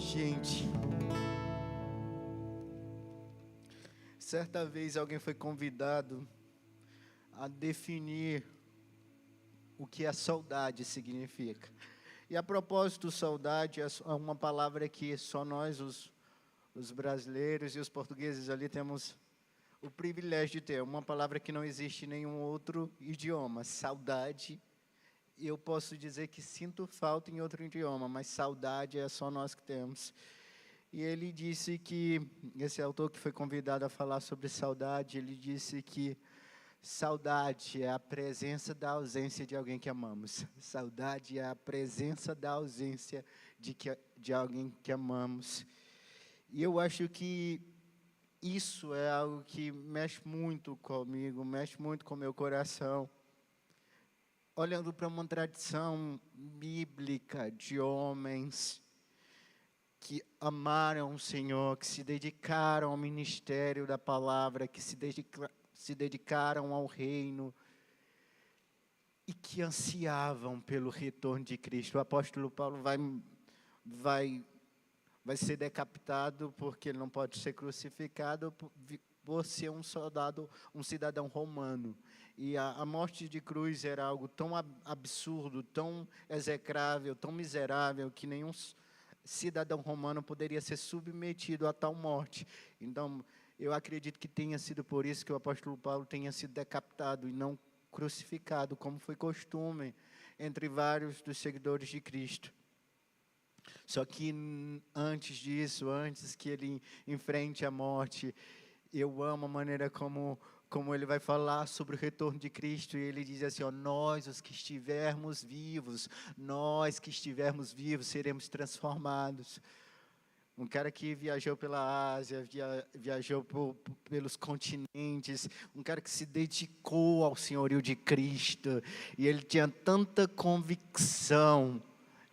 Gente, certa vez alguém foi convidado a definir o que a saudade significa. E a propósito, saudade é uma palavra que só nós, os brasileiros e os portugueses ali, temos o privilégio de ter. Uma palavra que não existe em nenhum outro idioma. Saudade, eu posso dizer que sinto falta em outro idioma, mas saudade é só nós que temos. E ele disse que, esse autor que foi convidado a falar sobre saudade, ele disse que saudade é a presença da ausência de alguém que amamos. Saudade é a presença da ausência de alguém que amamos. E eu acho que isso é algo que mexe muito comigo, mexe muito com o meu coração. Olhando para uma tradição bíblica de homens que amaram o Senhor, que se dedicaram ao ministério da palavra, que se dedicaram ao reino e que ansiavam pelo retorno de Cristo. O apóstolo Paulo vai ser decapitado porque ele não pode ser crucificado por ser um soldado, um cidadão romano. E a morte de cruz era algo tão absurdo, tão execrável, tão miserável, que nenhum cidadão romano poderia ser submetido a tal morte. Então, eu acredito que tenha sido por isso que o apóstolo Paulo tenha sido decapitado e não crucificado, como foi costume entre vários dos seguidores de Cristo. Só que antes disso, antes que ele enfrente a morte, eu amo a maneira como ele vai falar sobre o retorno de Cristo, e ele diz assim, ó, nós que estivermos vivos, seremos transformados. Um cara que viajou pela Ásia, viajou pelos continentes, um cara que se dedicou ao senhorio de Cristo, e ele tinha tanta convicção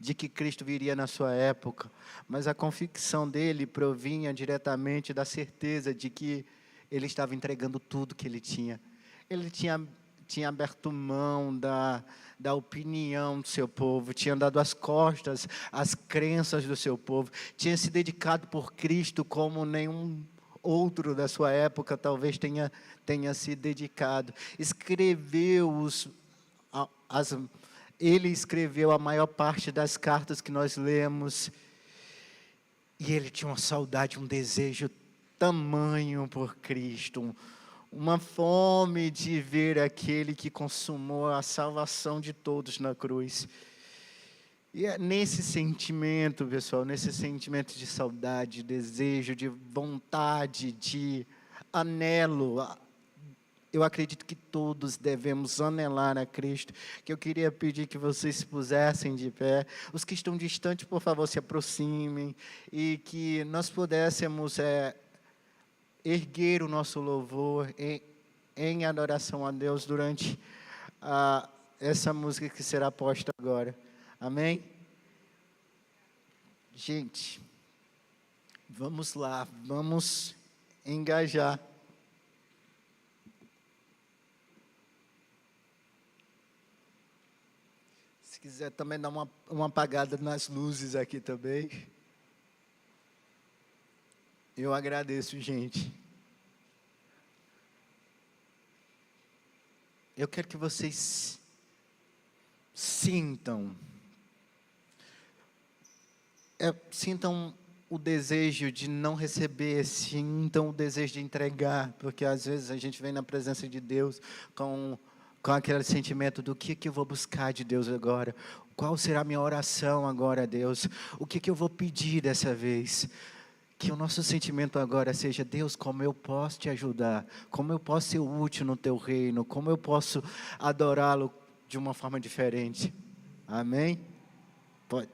de que Cristo viria na sua época, mas a convicção dele provinha diretamente da certeza de que ele estava entregando tudo que ele tinha. Ele tinha aberto mão da opinião do seu povo, tinha dado as costas às crenças do seu povo, tinha se dedicado por Cristo como nenhum outro da sua época talvez tenha se dedicado. Ele escreveu a maior parte das cartas que nós lemos, e ele tinha uma saudade, um desejo tamanho por Cristo, uma fome de ver aquele que consumou a salvação de todos na cruz. E é nesse sentimento, pessoal, nesse sentimento de saudade, de desejo, de vontade, de anelo, eu acredito que todos devemos anelar a Cristo, que eu queria pedir que vocês se pusessem de pé. Os que estão distantes, por favor, se aproximem, e que nós pudéssemos erguer o nosso louvor em adoração a Deus durante essa música que será posta agora. Amém? Gente, vamos lá, vamos engajar. Se quiser também dar uma apagada nas luzes aqui também. Eu agradeço, gente. Eu quero que vocês sintam o desejo de não receber, sintam o desejo de entregar, porque às vezes a gente vem na presença de Deus com aquele sentimento do que eu vou buscar de Deus agora, qual será a minha oração agora a Deus, o que eu vou pedir dessa vez. Que o nosso sentimento agora seja, Deus, como eu posso te ajudar, como eu posso ser útil no teu reino, como eu posso adorá-lo de uma forma diferente. Amém? Pode.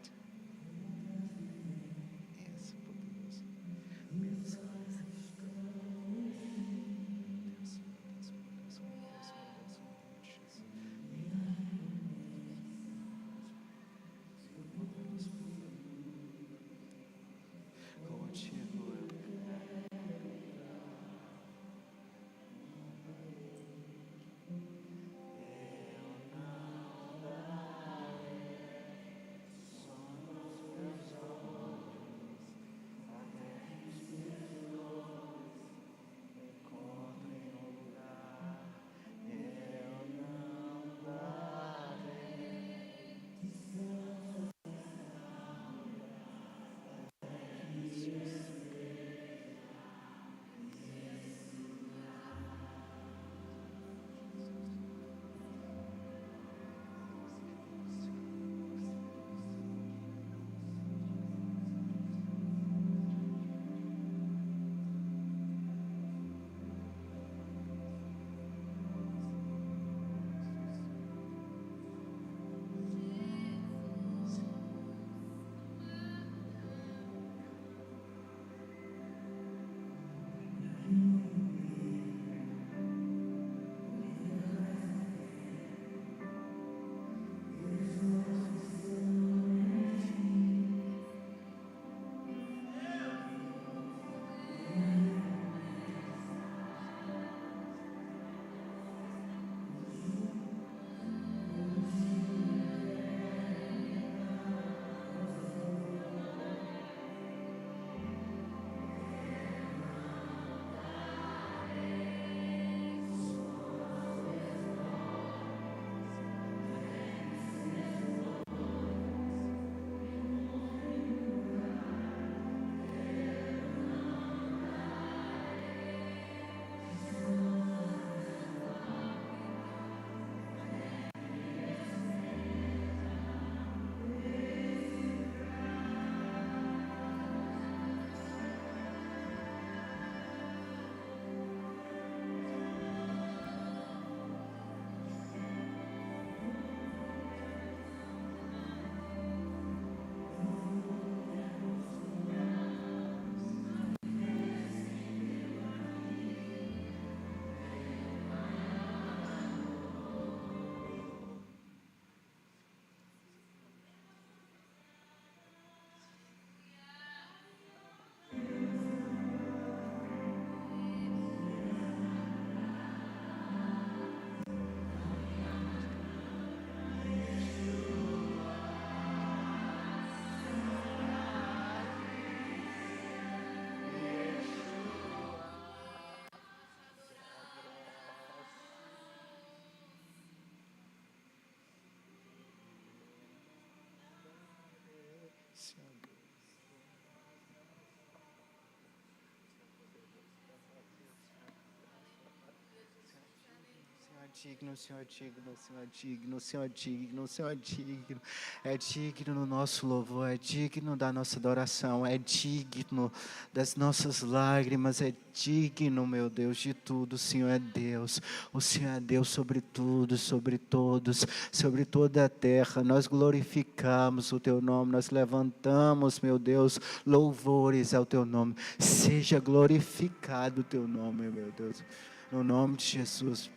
digno, o Senhor é digno, o Senhor é digno, o Senhor é digno, o Senhor é digno. É digno no nosso louvor, é digno da nossa adoração, é digno das nossas lágrimas, é digno, meu Deus, de tudo. O Senhor é Deus, o Senhor é Deus sobre tudo, sobre todos, sobre toda a terra. Nós glorificamos o Teu nome, nós levantamos, meu Deus, louvores ao Teu nome. Seja glorificado o Teu nome, meu Deus, no nome de Jesus,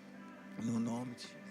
no nome de Jesus.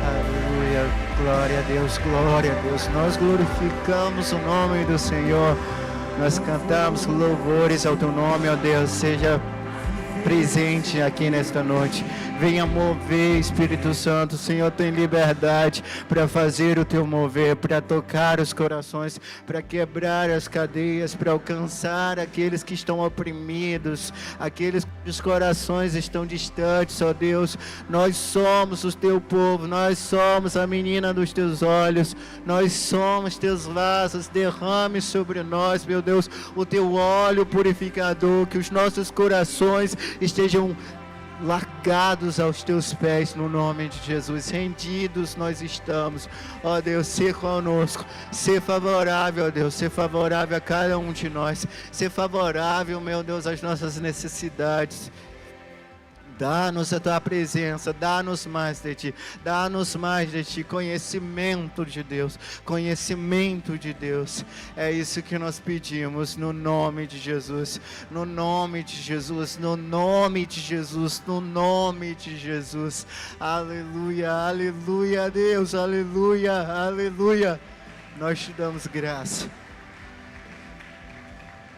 Aleluia, glória a Deus, glória a Deus. Nós glorificamos o nome do Senhor. Nós cantamos louvores ao Teu nome, ó Deus. Seja presente aqui nesta noite. Venha mover, Espírito Santo. O Senhor tem liberdade para fazer o Teu mover, para tocar os corações, para quebrar as cadeias, para alcançar aqueles que estão oprimidos, aqueles cujos corações estão distantes, ó Deus. Nós somos o Teu povo, nós somos a menina dos Teus olhos, nós somos Teus vasos. Derrame sobre nós, meu Deus, o Teu óleo purificador, que os nossos corações estejam largados aos Teus pés, no nome de Jesus. Rendidos nós estamos, ó Deus. Ser conosco, ser favorável, ó Deus, ser favorável a cada um de nós, ser favorável, meu Deus, às nossas necessidades. Dá-nos a Tua presença, dá-nos mais de Ti, dá-nos mais de Ti, conhecimento de Deus, conhecimento de Deus. É isso que nós pedimos, no nome de Jesus, no nome de Jesus, no nome de Jesus, no nome de Jesus. Aleluia, aleluia, Deus, aleluia, aleluia. Nós Te damos graça,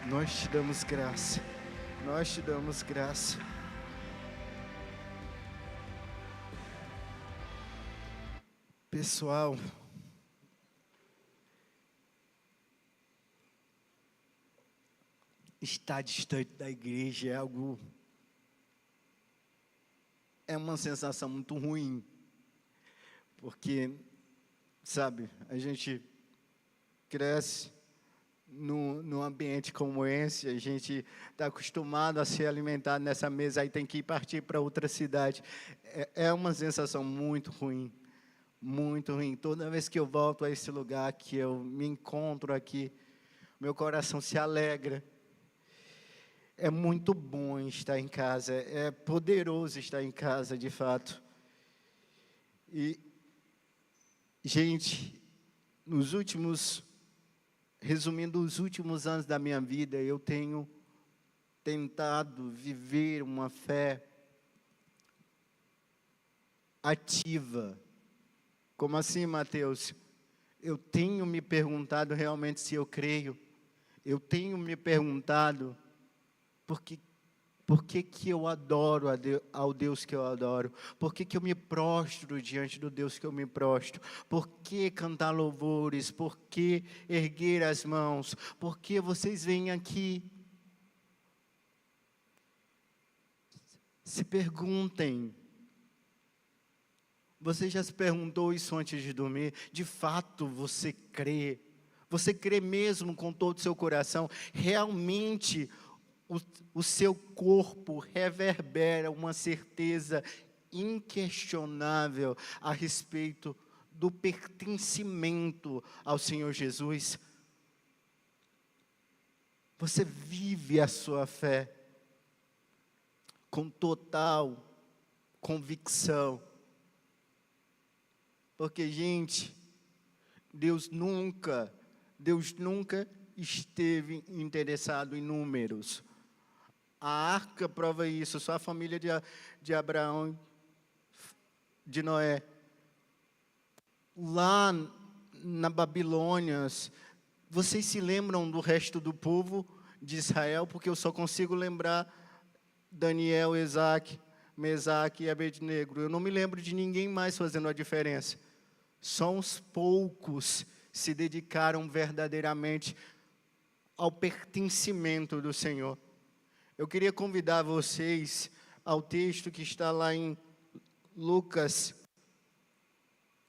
nós Te damos graça, nós Te damos graça. Pessoal, estar distante da igreja é uma sensação muito ruim, porque, sabe, a gente cresce num ambiente como esse, a gente está acostumado a ser alimentado nessa mesa, aí tem que partir para outra cidade. É uma sensação muito ruim. Muito ruim. Toda vez que eu volto a esse lugar, que eu me encontro aqui, meu coração se alegra. É muito bom estar em casa, é poderoso estar em casa, de fato. E, gente, resumindo os últimos anos da minha vida, eu tenho tentado viver uma fé ativa. Como assim, Mateus? Eu tenho me perguntado realmente se eu creio. Eu tenho me perguntado por que que eu adoro ao Deus que eu adoro? Por que que eu me prostro diante do Deus que eu me prostro? Por que cantar louvores? Por que erguer as mãos? Por que vocês vêm aqui? Se perguntem. Você já se perguntou isso antes de dormir? De fato, você crê? Você crê mesmo com todo o seu coração? Realmente, o seu corpo reverbera uma certeza inquestionável a respeito do pertencimento ao Senhor Jesus? Você vive a sua fé com total convicção. Porque, gente, Deus nunca esteve interessado em números. A arca prova isso, só a família de Abraão, de Noé. Lá na Babilônia, vocês se lembram do resto do povo de Israel? Porque eu só consigo lembrar Daniel, Isaac, Mesaque e Abednego. Eu não me lembro de ninguém mais fazendo a diferença. Só uns poucos se dedicaram verdadeiramente ao pertencimento do Senhor. Eu queria convidar vocês ao texto que está lá em Lucas,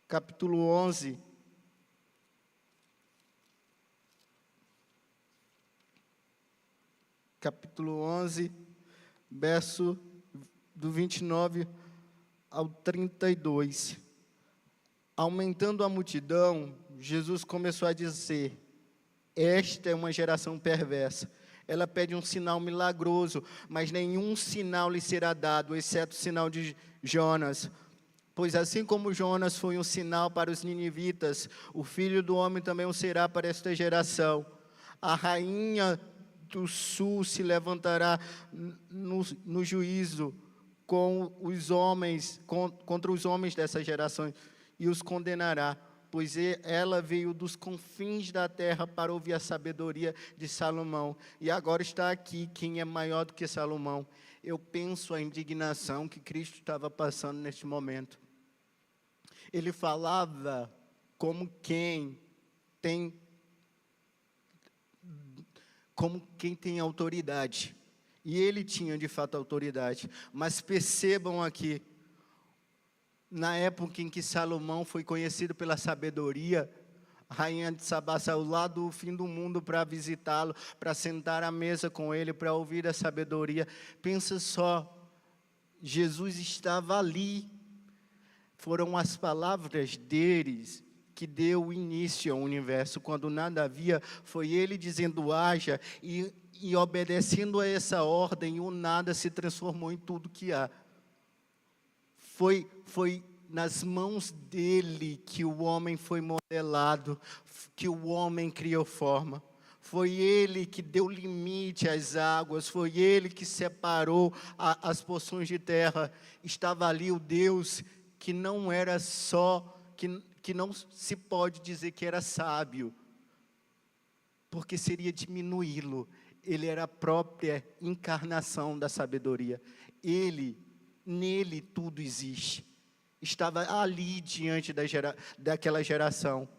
capítulo 11. Capítulo 11, verso do 29 ao 32. Aumentando a multidão, Jesus começou a dizer: esta é uma geração perversa. Ela pede um sinal milagroso, mas nenhum sinal lhe será dado, exceto o sinal de Jonas. Pois assim como Jonas foi um sinal para os ninivitas, o Filho do Homem também o será para esta geração. A rainha do sul se levantará no juízo contra os homens dessa geração e os condenará, pois ela veio dos confins da terra para ouvir a sabedoria de Salomão. E agora está aqui quem é maior do que Salomão. Eu penso a indignação que Cristo estava passando neste momento. Ele falava como quem tem autoridade. E ele tinha de fato autoridade. Mas percebam aqui, na época em que Salomão foi conhecido pela sabedoria, a rainha de Sabá saiu lá do fim do mundo para visitá-lo, para sentar à mesa com ele, para ouvir a sabedoria. Pensa só, Jesus estava ali. Foram as palavras deles que deu início ao universo. Quando nada havia, foi ele dizendo haja, e obedecendo a essa ordem, o nada se transformou em tudo que há. Foi nas mãos dele que o homem foi modelado, que o homem criou forma. Foi ele que deu limite às águas, foi ele que separou as porções de terra. Estava ali o Deus que não era só, que não se pode dizer que era sábio, porque seria diminuí-lo. Ele era a própria encarnação da sabedoria. Nele tudo existe. Estava ali diante daquela geração.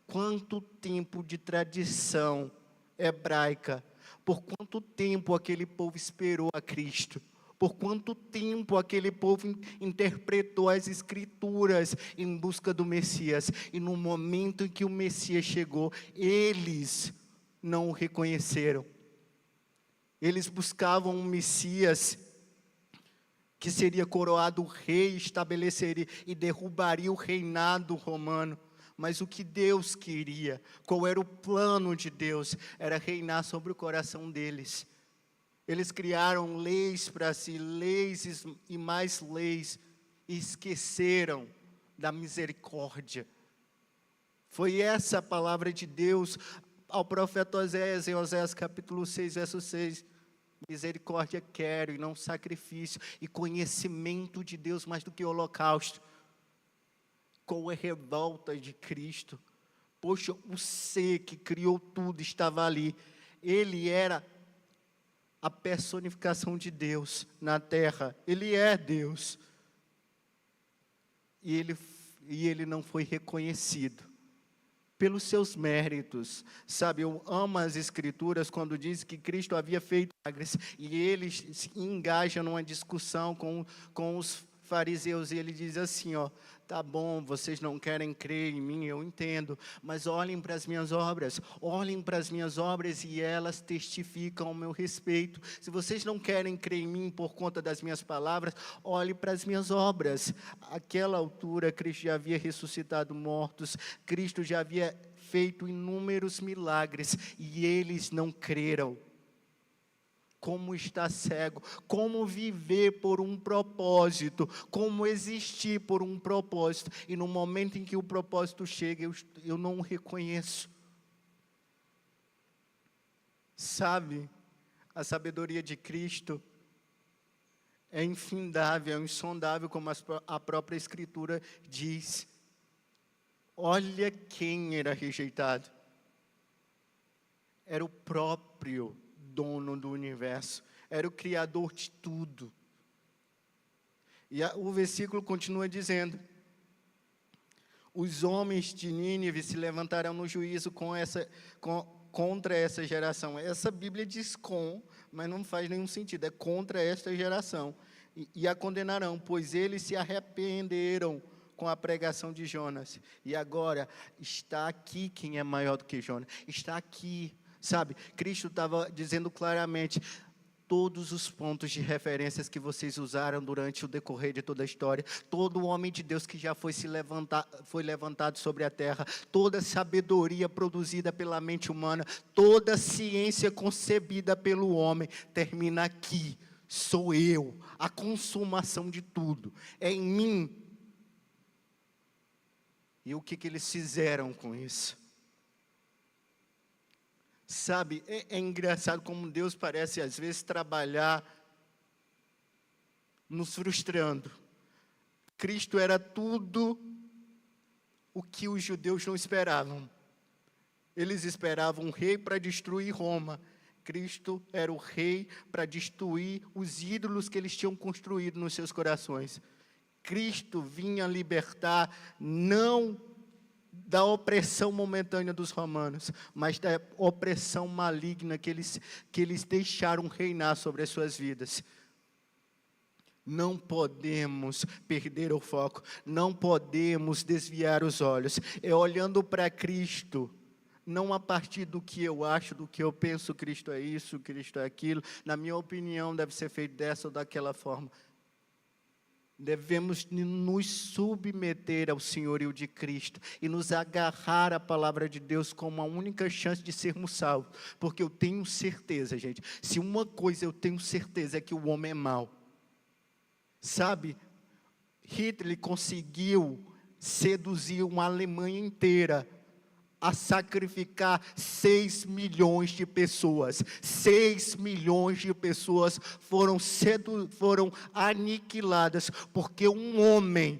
Quanto tempo de tradição hebraica, por quanto tempo aquele povo esperou a Cristo, por quanto tempo aquele povo interpretou as Escrituras em busca do Messias, e no momento em que o Messias chegou, eles não o reconheceram. Eles buscavam um Messias que seria coroado rei, estabeleceria e derrubaria o reinado romano. Mas o que Deus queria, qual era o plano de Deus, era reinar sobre o coração deles. Eles criaram leis para si, leis e mais leis, e esqueceram da misericórdia. Foi essa a palavra de Deus ao profeta Oséias, em Oséias capítulo 6, verso 6. Misericórdia quero e não sacrifício, e conhecimento de Deus mais do que holocausto. Com a revolta de Cristo, poxa, o ser que criou tudo estava ali. Ele era a personificação de Deus na terra. Ele é Deus. E ele não foi reconhecido pelos seus méritos. Sabe, eu amo as Escrituras quando diz que Cristo havia feito milagres, e ele se engaja numa discussão com os fariseus, e ele diz assim, ó: tá bom, vocês não querem crer em mim, eu entendo, mas olhem para as minhas obras, e elas testificam ao meu respeito. Se vocês não querem crer em mim por conta das minhas palavras, olhem para as minhas obras. Àquela altura, Cristo já havia ressuscitado mortos, Cristo já havia feito inúmeros milagres, e eles não creram. Como estar cego, como viver por um propósito, como existir por um propósito, e no momento em que o propósito chega, eu não o reconheço. Sabe, A sabedoria de Cristo é infindável, é insondável, como a própria Escritura diz. Olha quem era rejeitado. Era o próprio dono do universo. Era o Criador de tudo. E o versículo continua dizendo: os homens de Nínive se levantarão no juízo contra essa geração. Essa Bíblia diz mas não faz nenhum sentido. É contra esta geração. E a condenarão, pois eles se arrependeram com a pregação de Jonas. E agora, está aqui quem é maior do que Jonas. Está aqui, sabe? Cristo estava dizendo claramente: todos os pontos de referências que vocês usaram durante o decorrer de toda a história, todo homem de Deus que já foi levantado sobre a terra, toda sabedoria produzida pela mente humana, toda ciência concebida pelo homem, termina aqui. Sou eu, a consumação de tudo, é em mim. E o que eles fizeram com isso? Sabe, é engraçado como Deus parece às vezes trabalhar nos frustrando. Cristo era tudo o que os judeus não esperavam. Eles esperavam um rei para destruir Roma. Cristo era o rei para destruir os ídolos que eles tinham construído nos seus corações. Cristo vinha libertar não da opressão momentânea dos romanos, mas da opressão maligna que eles deixaram reinar sobre as suas vidas. Não podemos perder o foco, não podemos desviar os olhos. É olhando para Cristo, não a partir do que eu acho, do que eu penso, Cristo é isso, Cristo é aquilo. Na minha opinião, deve ser feito dessa ou daquela forma. Devemos nos submeter ao senhorio de Cristo e nos agarrar à palavra de Deus como a única chance de sermos salvos. Porque eu tenho certeza, gente, se uma coisa eu tenho certeza é que o homem é mau. Sabe, Hitler conseguiu seduzir uma Alemanha inteira a sacrificar 6 milhões de pessoas. 6 milhões de pessoas foram aniquiladas, porque um homem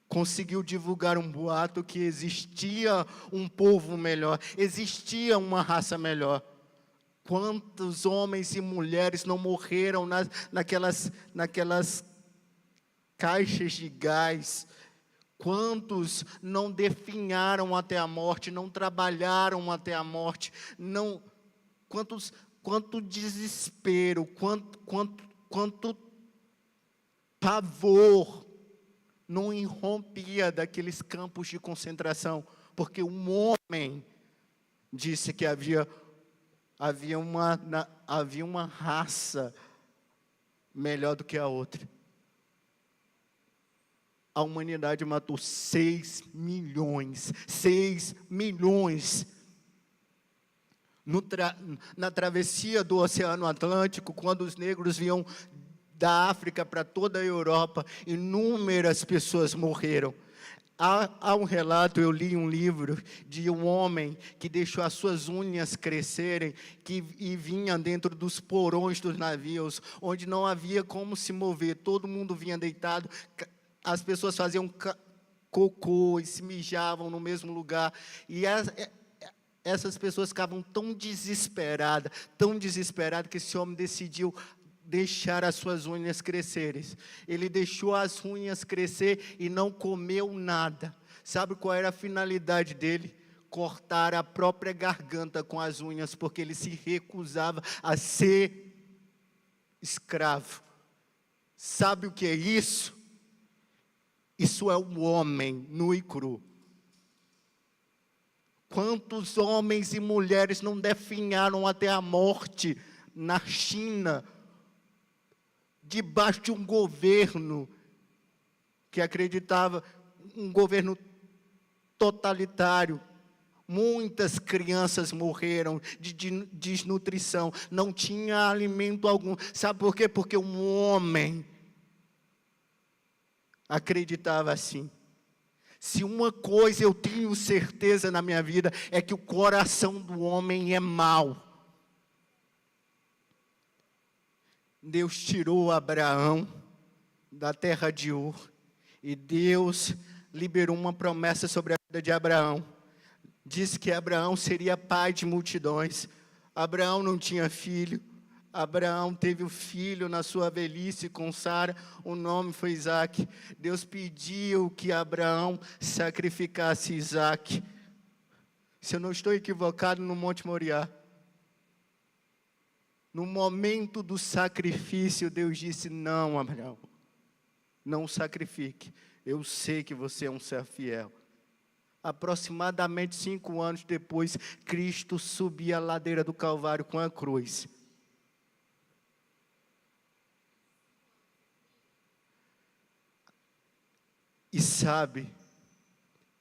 conseguiu divulgar um boato que existia um povo melhor, existia uma raça melhor. Quantos homens e mulheres não morreram naquelas caixas de gás? Quantos não definharam até a morte, não trabalharam até a morte, quanto desespero, quanto pavor não irrompia daqueles campos de concentração, porque um homem disse que havia uma raça melhor do que a outra. A humanidade matou 6 milhões. 6 milhões. Na travessia do Oceano Atlântico, quando os negros vinham da África para toda a Europa, inúmeras pessoas morreram. Há um relato, eu li um livro de um homem que deixou as suas unhas crescerem e vinha dentro dos porões dos navios, onde não havia como se mover, todo mundo vinha deitado. As pessoas faziam cocô e se mijavam no mesmo lugar. E essas pessoas ficavam tão desesperadas, que esse homem decidiu deixar as suas unhas crescerem. Ele deixou as unhas crescer e não comeu nada. Sabe qual era a finalidade dele? Cortar a própria garganta com as unhas, porque ele se recusava a ser escravo. Sabe o que é isso? Isso é o homem nu e cru. Quantos homens e mulheres não definharam até a morte na China, debaixo de um governo que acreditava, um governo totalitário. Muitas crianças morreram de desnutrição, não tinha alimento algum. Sabe por quê? Porque um homem acreditava assim. Se uma coisa eu tenho certeza na minha vida, é que o coração do homem é mau. Deus tirou Abraão da terra de Ur, e Deus liberou uma promessa sobre a vida de Abraão. Disse que Abraão seria pai de multidões. Abraão não tinha filho. Abraão teve o filho na sua velhice com Sara, o nome foi Isaque. Deus pediu que Abraão sacrificasse Isaque. Se eu não estou equivocado, no Monte Moriá. No momento do sacrifício, Deus disse: não, Abraão, não o sacrifique. Eu sei que você é um servo fiel. Aproximadamente 5 anos depois, Cristo subia a ladeira do Calvário com a cruz. E sabe,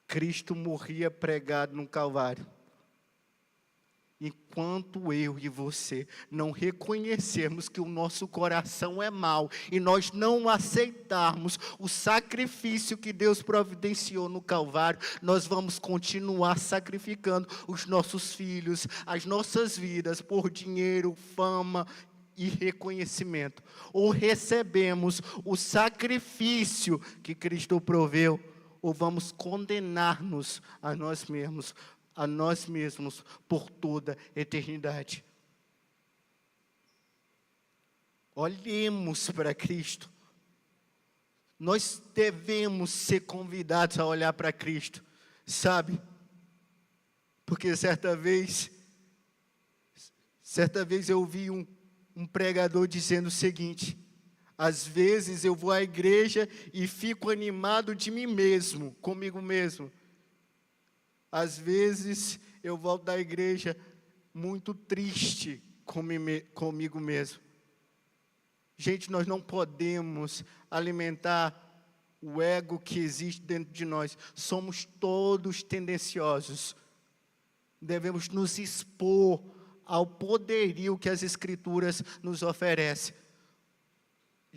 Cristo morria pregado no Calvário. Enquanto eu e você não reconhecermos que o nosso coração é mau e nós não aceitarmos o sacrifício que Deus providenciou no Calvário, nós vamos continuar sacrificando os nossos filhos, as nossas vidas por dinheiro, fama e reconhecimento. Ou recebemos o sacrifício que Cristo proveu, ou vamos condenar-nos a nós mesmos por toda a eternidade. Olhemos para Cristo. Nós devemos ser convidados a olhar para Cristo, sabe? Porque certa vez eu ouvi um pregador dizendo o seguinte: às vezes eu vou à igreja e fico animado de mim mesmo, comigo mesmo. Às vezes eu volto da igreja muito triste comigo mesmo. Gente, nós não podemos alimentar o ego que existe dentro de nós. Somos todos tendenciosos. Devemos nos expor ao poderio que as Escrituras nos oferecem.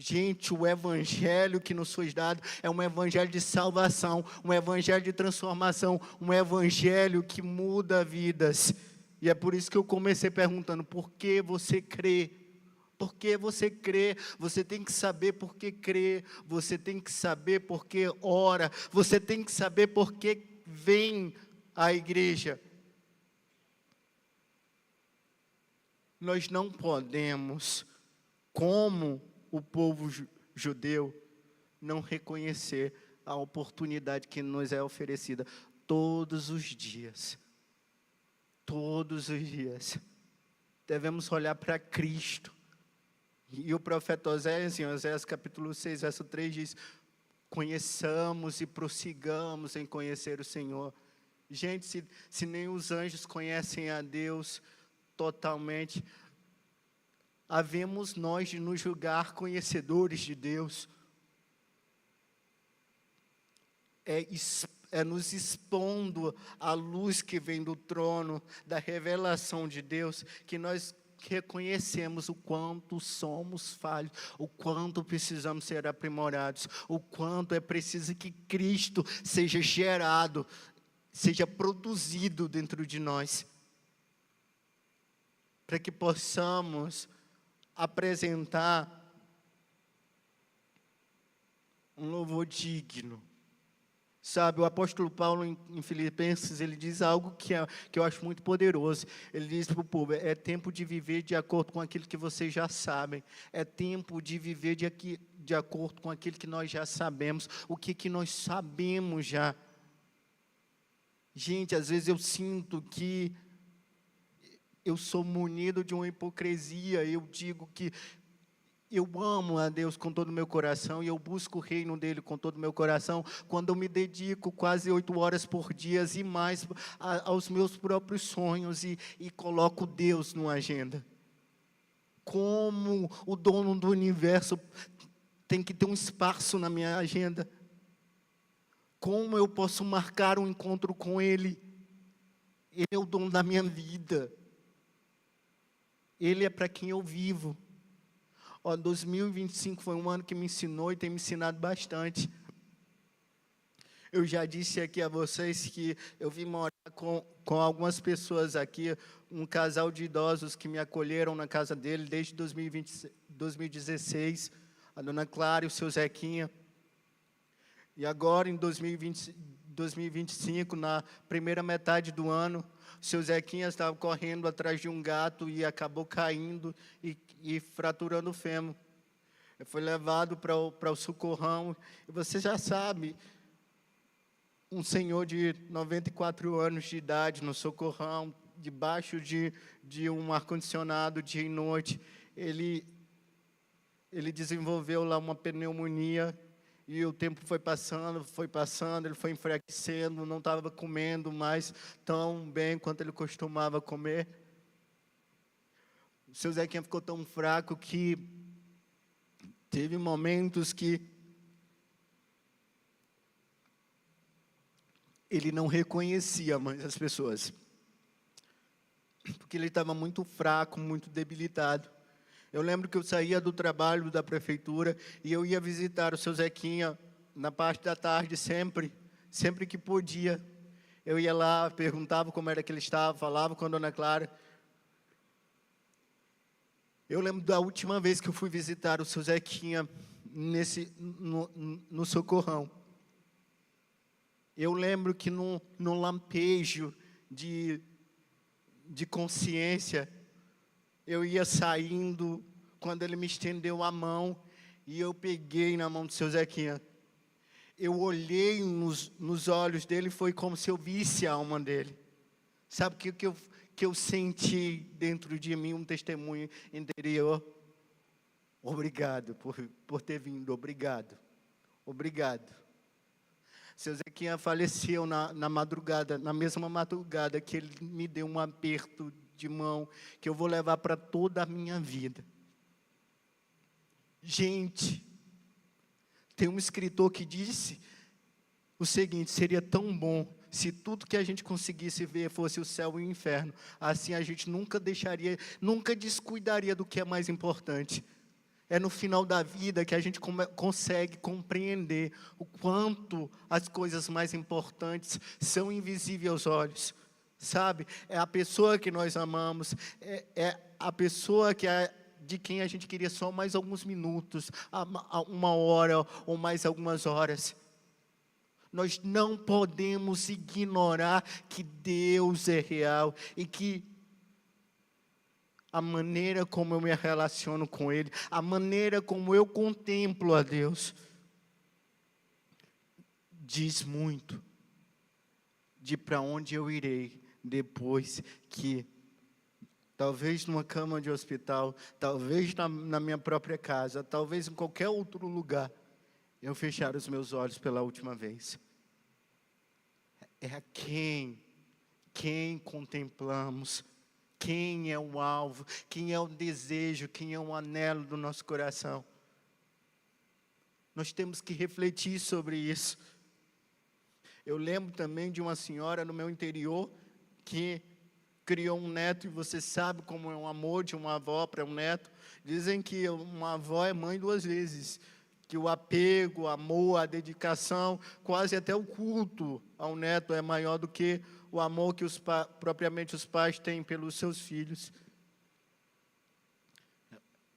Gente, o evangelho que nos foi dado é um evangelho de salvação, um evangelho de transformação, um evangelho que muda vidas. E é por isso que eu comecei perguntando: por que você crê? Por que você crê? Você tem que saber por que crê, você tem que saber por que ora, você tem que saber por que vem à igreja. Nós não podemos, como o povo judeu, não reconhecer a oportunidade que nos é oferecida todos os dias. Todos os dias. Devemos olhar para Cristo. E o profeta Oséias, em Oséias capítulo 6, verso 3, diz: conheçamos e prossigamos em conhecer o Senhor. Gente, se nem os anjos conhecem a Deus totalmente, havemos nós de nos julgar conhecedores de Deus. É nos expondo à luz que vem do trono, da revelação de Deus, que nós reconhecemos o quanto somos falhos, o quanto precisamos ser aprimorados, o quanto é preciso que Cristo seja gerado, seja produzido dentro de nós, para que possamos apresentar um louvor digno. Sabe, o apóstolo Paulo em Filipenses, ele diz algo que eu acho muito poderoso. Ele diz para o povo: é tempo de viver de acordo com aquilo que vocês já sabem. É tempo de viver de acordo com aquilo que nós já sabemos. O que nós sabemos já. Gente, às vezes eu sinto que eu sou munido de uma hipocrisia. Eu digo que eu amo a Deus com todo o meu coração e eu busco o reino dele com todo o meu coração, quando eu me dedico quase 8 horas por dia e mais aos meus próprios sonhos e coloco Deus numa agenda. Como o dono do universo tem que ter um espaço na minha agenda? Como eu posso marcar um encontro com Ele? Ele é o dono da minha vida. Ele é para quem eu vivo. 2025 foi um ano que me ensinou e tem me ensinado bastante. Eu já disse aqui a vocês que eu vim morar com algumas pessoas aqui, um casal de idosos que me acolheram na casa dele desde 2016, a dona Clara e o seu Zequinha. E agora, em 2025, na primeira metade do ano, o seu Zequinha estava correndo atrás de um gato e acabou caindo e fraturando o fêmur. Ele foi levado para o socorrão. E você já sabe, um senhor de 94 anos de idade no socorrão, debaixo de um ar-condicionado dia e noite, ele desenvolveu lá uma pneumonia, e o tempo foi passando, ele foi enfraquecendo, não estava comendo mais tão bem quanto ele costumava comer. O seu Zequinha ficou tão fraco que teve momentos que ele não reconhecia mais as pessoas, porque ele estava muito fraco, muito debilitado. Eu lembro que eu saía do trabalho da prefeitura e eu ia visitar o seu Zequinha na parte da tarde sempre que podia. Eu ia lá, perguntava como era que ele estava, falava com a dona Clara. Eu lembro da última vez que eu fui visitar o seu Zequinha no socorrão. Eu lembro que no lampejo de consciência, eu ia saindo, quando ele me estendeu a mão, e eu peguei na mão do seu Zequinha. Eu olhei nos olhos dele, foi como se eu visse a alma dele. Sabe o que eu senti dentro de mim, um testemunho interior? Obrigado por ter vindo, obrigado. Obrigado. Seu Zequinha faleceu na madrugada, na mesma madrugada que ele me deu um aperto de mão, que eu vou levar para toda a minha vida. Gente, tem um escritor que disse o seguinte: seria tão bom se tudo que a gente conseguisse ver fosse o céu e o inferno. Assim a gente nunca descuidaria do que é mais importante. É no final da vida que a gente consegue compreender o quanto as coisas mais importantes são invisíveis aos olhos. Sabe? É a pessoa que nós amamos, é a pessoa de quem a gente queria só mais alguns minutos, uma hora ou mais algumas horas. Nós não podemos ignorar que Deus é real e que a maneira como eu me relaciono com Ele, a maneira como eu contemplo a Deus, diz muito de para onde eu irei depois que, talvez numa cama de hospital, talvez na minha própria casa, talvez em qualquer outro lugar, eu fechar os meus olhos pela última vez. É a quem contemplamos, quem é o alvo, quem é o desejo, quem é o anelo do nosso coração. Nós temos que refletir sobre isso. Eu lembro também de uma senhora no meu interior que criou um neto, e você sabe como é um amor de uma avó para um neto. Dizem que uma avó é mãe duas vezes, que o apego, o amor, a dedicação, quase até o culto ao neto é maior do que o amor que propriamente os pais têm pelos seus filhos.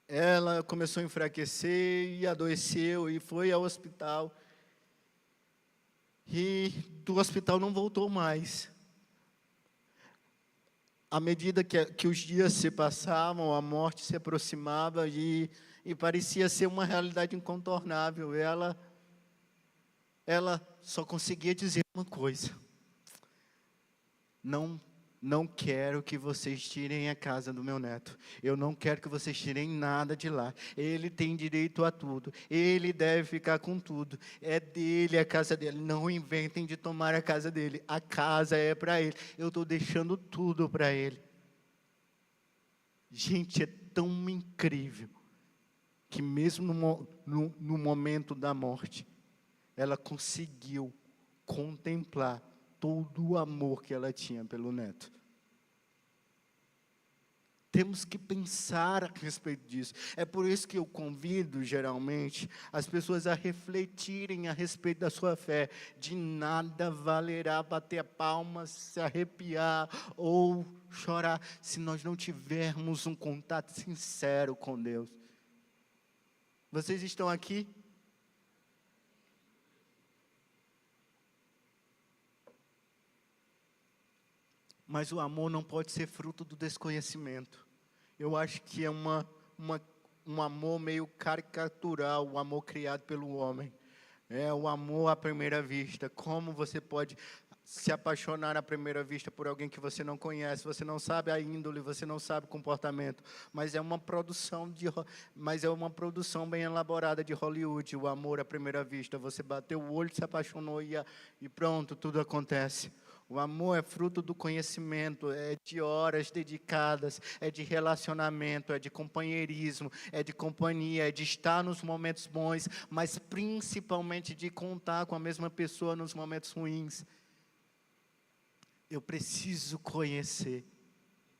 Ela começou a enfraquecer e adoeceu e foi ao hospital. E do hospital não voltou mais. À medida que os dias se passavam, a morte se aproximava e parecia ser uma realidade incontornável. Ela só conseguia dizer uma coisa: não quero que vocês tirem a casa do meu neto. Eu não quero que vocês tirem nada de lá. Ele tem direito a tudo. Ele deve ficar com tudo. É dele a casa dele. Não inventem de tomar a casa dele. A casa é para ele. Eu estou deixando tudo para ele. Gente, é tão incrível que mesmo no momento da morte, ela conseguiu contemplar todo o amor que ela tinha pelo neto. Temos que pensar a respeito disso. É por isso que eu convido, geralmente, as pessoas a refletirem a respeito da sua fé. De nada valerá bater palmas, se arrepiar ou chorar, se nós não tivermos um contato sincero com Deus. Vocês estão aqui? Mas o amor não pode ser fruto do desconhecimento. Eu acho que é um amor meio caricatural, o amor criado pelo homem. É o amor à primeira vista. Como você pode se apaixonar à primeira vista por alguém que você não conhece, você não sabe a índole, você não sabe o comportamento, mas é uma produção bem elaborada de Hollywood, o amor à primeira vista. Você bateu o olho, se apaixonou e pronto, tudo acontece. O amor é fruto do conhecimento, é de horas dedicadas, é de relacionamento, é de companheirismo, é de companhia, é de estar nos momentos bons, mas principalmente de contar com a mesma pessoa nos momentos ruins. Eu preciso conhecer.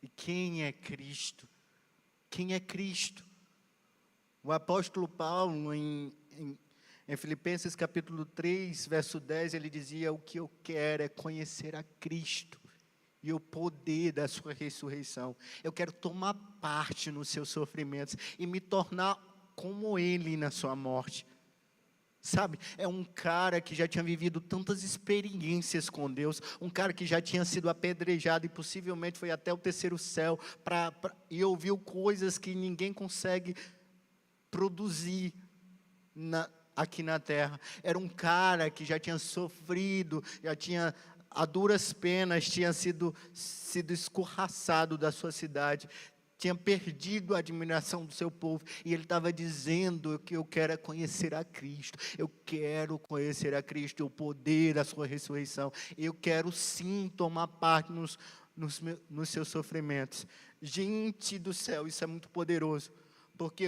E quem é Cristo? Quem é Cristo? O apóstolo Paulo, em Filipenses capítulo 3, verso 10, ele dizia: o que eu quero é conhecer a Cristo e o poder da sua ressurreição. Eu quero tomar parte nos seus sofrimentos e me tornar como Ele na sua morte. Sabe, é um cara que já tinha vivido tantas experiências com Deus, um cara que já tinha sido apedrejado e possivelmente foi até o terceiro céu e ouviu coisas que ninguém consegue produzir aqui na terra. Era um cara que já tinha sofrido, já tinha a duras penas, tinha sido escorraçado da sua cidade, tinha perdido a admiração do seu povo, e ele estava dizendo que eu quero conhecer a Cristo, eu quero conhecer a Cristo, o poder da sua ressurreição, eu quero sim tomar parte nos seus sofrimentos. Gente do céu, isso é muito poderoso, porque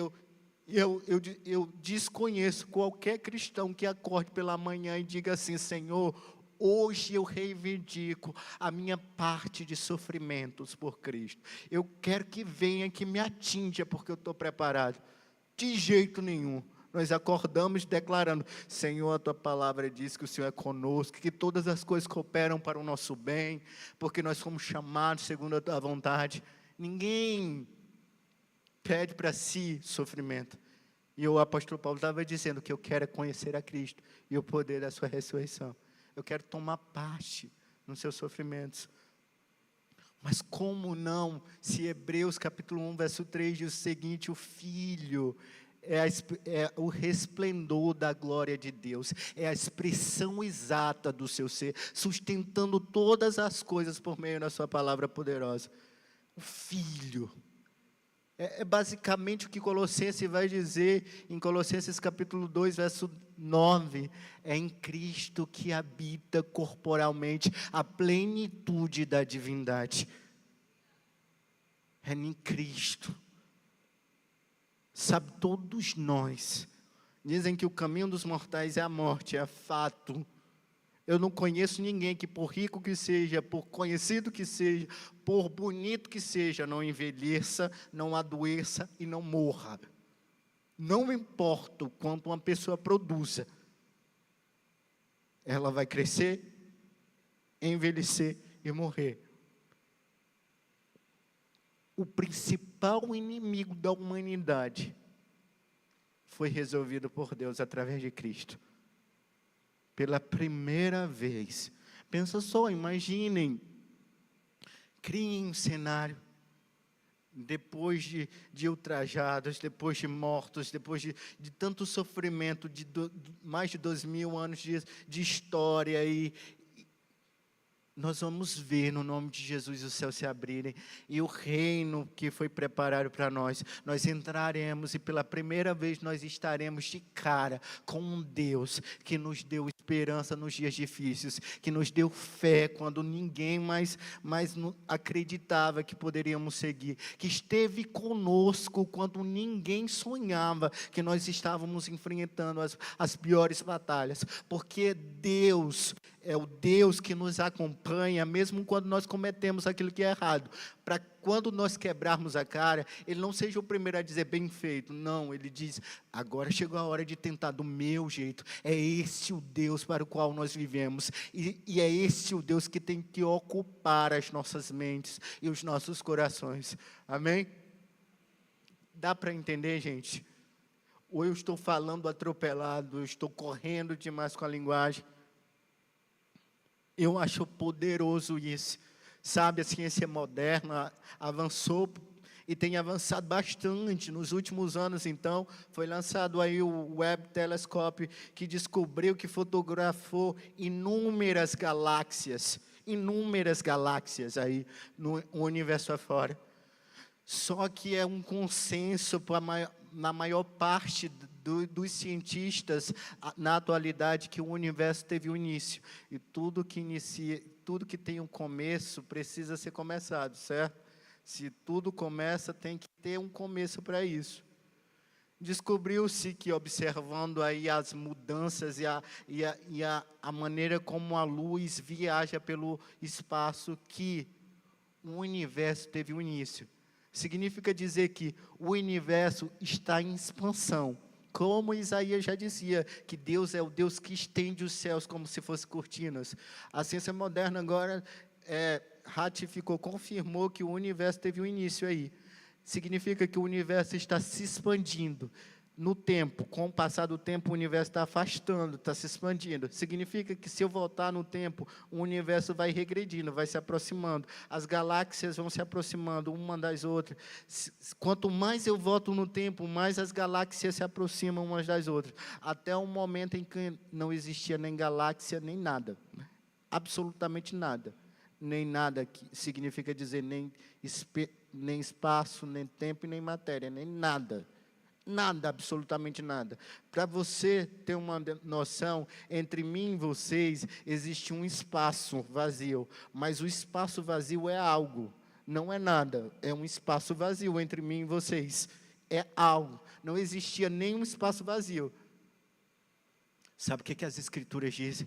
eu desconheço qualquer cristão que acorde pela manhã e diga assim: Senhor, hoje eu reivindico a minha parte de sofrimentos por Cristo. Eu quero que venha, que me atinja, porque eu estou preparado. De jeito nenhum. Nós acordamos declarando: Senhor, a Tua palavra diz que o Senhor é conosco, que todas as coisas cooperam para o nosso bem, porque nós fomos chamados segundo a Tua vontade. Ninguém pede para si sofrimento. E o apóstolo Paulo estava dizendo que eu quero conhecer a Cristo e o poder da sua ressurreição. Eu quero tomar parte nos seus sofrimentos. Mas como não, se Hebreus capítulo 1, verso 3 diz o seguinte: o Filho é o resplendor da glória de Deus, é a expressão exata do seu ser, sustentando todas as coisas por meio da sua palavra poderosa. O Filho. É basicamente o que Colossenses vai dizer em Colossenses capítulo 2, verso 9. É em Cristo que habita corporalmente a plenitude da divindade. É em Cristo. Sabe, todos nós dizem que o caminho dos mortais é a morte, é fato. Eu não conheço ninguém que, por rico que seja, por conhecido que seja, por bonito que seja, não envelheça, não adoeça e não morra. Não importa o quanto uma pessoa produza, ela vai crescer, envelhecer e morrer. O principal inimigo da humanidade foi resolvido por Deus através de Cristo. Pela primeira vez. Pensa só, imaginem, criem um cenário, depois de ultrajados, depois de mortos, depois de tanto sofrimento, mais de 2000 anos de história, e nós vamos ver no nome de Jesus os céus se abrirem, e o reino que foi preparado para nós entraremos, e pela primeira vez nós estaremos de cara com um Deus que nos deu esperança nos dias difíceis, que nos deu fé quando ninguém mais acreditava que poderíamos seguir, que esteve conosco quando ninguém sonhava que nós estávamos enfrentando as piores batalhas, porque Deus é o Deus que nos acompanha, mesmo quando nós cometemos aquilo que é errado, para quando nós quebrarmos a cara, Ele não seja o primeiro a dizer bem feito, não, Ele diz: agora chegou a hora de tentar do meu jeito. É esse o Deus para o qual nós vivemos, e é esse o Deus que tem que ocupar as nossas mentes e os nossos corações, amém? Dá para entender, gente? Ou eu estou falando atropelado, eu estou correndo demais com a linguagem. Eu acho poderoso isso. Sabe, a ciência moderna avançou e tem avançado bastante. Nos últimos anos, então, foi lançado aí o Webb Telescope, que descobriu, que fotografou inúmeras galáxias aí no universo afora. Só que é um consenso na maior parte dos cientistas na atualidade que o universo teve um início. E tudo que tem um começo precisa ser começado, certo? Se tudo começa, tem que ter um começo para isso. Descobriu-se que, observando aí as mudanças e a maneira como a luz viaja pelo espaço, que o universo teve um início. Significa dizer que o universo está em expansão. Como Isaías já dizia, que Deus é o Deus que estende os céus como se fossem cortinas. A ciência moderna agora ratificou, confirmou que o universo teve um início aí. Significa que o universo está se expandindo. No tempo, com o passar do tempo, o universo está afastando, está se expandindo. Significa que, se eu voltar no tempo, o universo vai regredindo, vai se aproximando. As galáxias vão se aproximando uma das outras. Quanto mais eu volto no tempo, mais as galáxias se aproximam umas das outras. Até um momento em que não existia nem galáxia, nem nada. Absolutamente nada. Nem nada, que significa dizer nem espaço, nem tempo e nem matéria, nem nada. Nada, absolutamente nada. Para você ter uma noção, entre mim e vocês existe um espaço vazio, mas o espaço vazio é algo, não é nada, é um espaço vazio entre mim e vocês, é algo, não existia nenhum espaço vazio. Sabe o que as Escrituras dizem?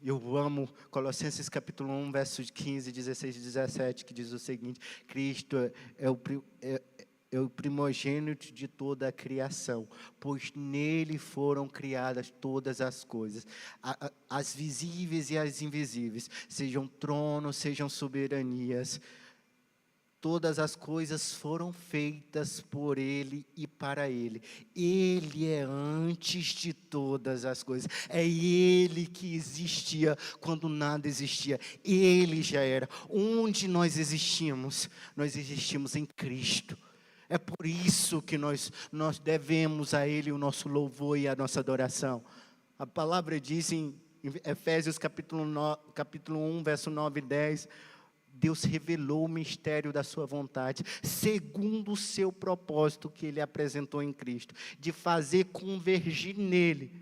Eu amo Colossenses capítulo 1, versos 15, 16 e 17, que diz o seguinte: Cristo é o primogênito de toda a criação, pois nele foram criadas todas as coisas, as visíveis e as invisíveis, sejam tronos, sejam soberanias. Todas as coisas foram feitas por Ele e para Ele. Ele é antes de todas as coisas. É Ele que existia quando nada existia. Ele já era. Onde nós existimos? Nós existimos em Cristo. É por isso que nós devemos a Ele o nosso louvor e a nossa adoração. A palavra diz em Efésios capítulo 1, verso 9 e 10... Deus revelou o mistério da sua vontade, segundo o seu propósito que Ele apresentou em Cristo, de fazer convergir nele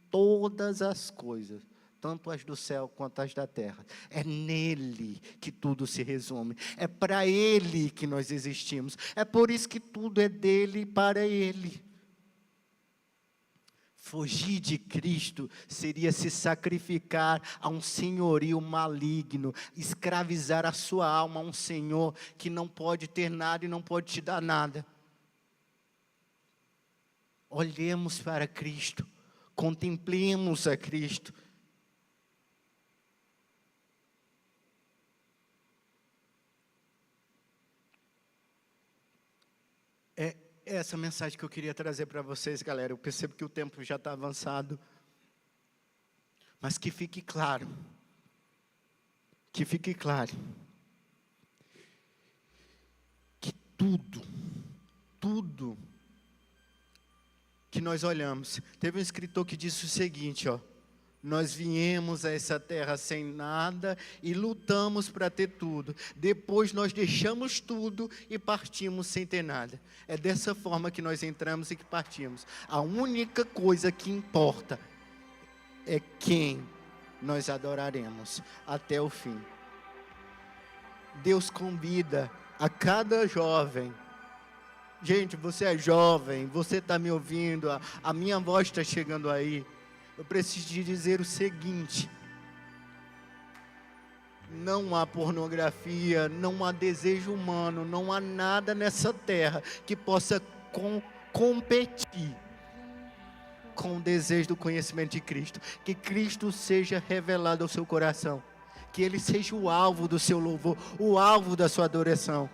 todas as coisas, tanto as do céu quanto as da terra. É nele que tudo se resume, é para Ele que nós existimos, é por isso que tudo é dele e para Ele. Fugir de Cristo seria se sacrificar a um senhorio maligno, escravizar a sua alma a um senhor que não pode ter nada e não pode te dar nada. Olhemos para Cristo, contemplemos a Cristo. É essa mensagem que eu queria trazer para vocês, galera. Eu percebo que o tempo já está avançado, mas que fique claro, que tudo que nós olhamos. Teve um escritor que disse o seguinte, nós viemos a essa terra sem nada e lutamos para ter tudo. Depois nós deixamos tudo e partimos sem ter nada. É dessa forma que nós entramos e que partimos. A única coisa que importa é quem nós adoraremos até o fim. Deus convida a cada jovem. Gente, você é jovem, você está me ouvindo, a minha voz está chegando aí. Eu preciso te dizer o seguinte: não há pornografia, não há desejo humano, não há nada nessa terra que possa competir com o desejo do conhecimento de Cristo. Que Cristo seja revelado ao seu coração, que Ele seja o alvo do seu louvor, o alvo da sua adoração.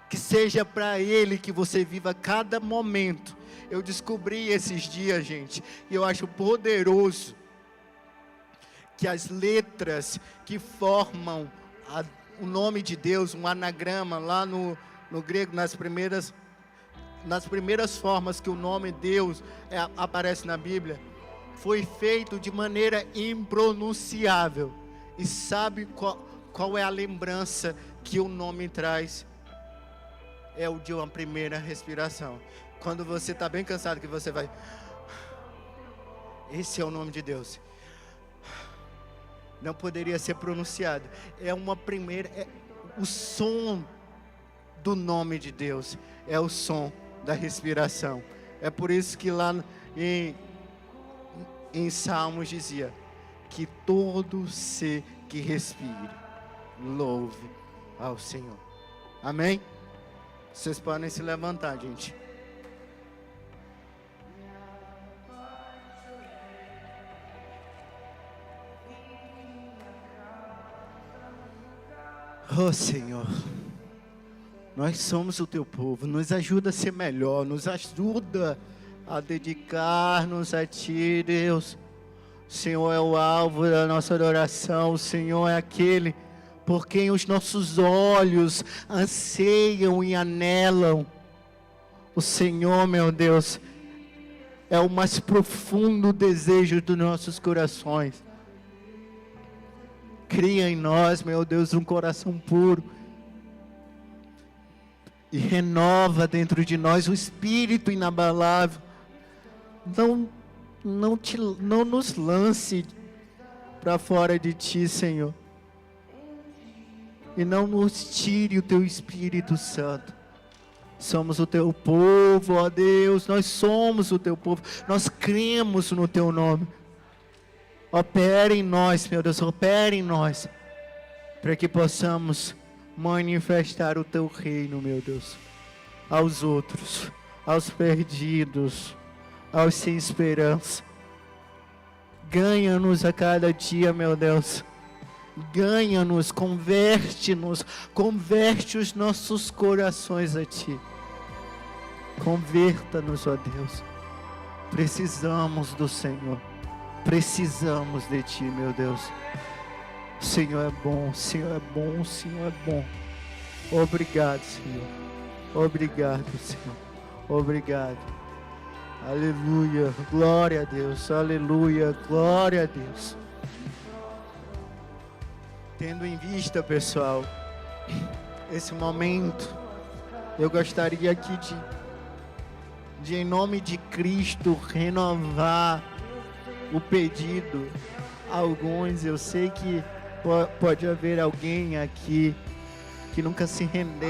Que seja para Ele que você viva cada momento. Eu descobri esses dias, gente, e eu acho poderoso que as letras que formam o nome de Deus, um anagrama lá no grego, nas primeiras formas que o nome Deus aparece na Bíblia, foi feito de maneira impronunciável. E sabe qual é a lembrança que o nome traz? É o de uma primeira respiração. Quando você está bem cansado, que você vai... Esse é o nome de Deus. Não poderia ser pronunciado. É uma primeira... o som do nome de Deus é o som da respiração. É por isso que lá em Salmos dizia que todo ser que respire louve ao Senhor. Amém? Vocês podem se levantar, gente. Oh Senhor, nós somos o teu povo, nos ajuda a ser melhor, nos ajuda a dedicar-nos a ti, Deus. O Senhor é o alvo da nossa adoração, o Senhor é aquele por quem os nossos olhos anseiam e anelam. O Senhor, meu Deus, é o mais profundo desejo dos nossos corações. Cria em nós, meu Deus, um coração puro. E renova dentro de nós o espírito inabalável. Não nos lance para fora de ti, Senhor. E não nos tire o teu Espírito Santo. Somos o teu povo, ó Deus. Nós somos o teu povo. Nós cremos no teu nome. Opera em nós, meu Deus, opera em nós, para que possamos manifestar o teu reino, meu Deus, aos outros, aos perdidos, aos sem esperança. Ganha-nos a cada dia, meu Deus. Ganha-nos, converte os nossos corações a ti. Converta-nos, ó Deus. Precisamos do Senhor. Precisamos de ti, meu Deus. O Senhor é bom, o Senhor é bom, o Senhor é bom. Obrigado, Senhor. Obrigado, Senhor. Obrigado. Aleluia. Glória a Deus. Aleluia. Glória a Deus. Tendo em vista, pessoal, esse momento, eu gostaria aqui de em nome de Cristo, renovar o pedido. Alguns, eu sei que pode haver alguém aqui que nunca se rendeu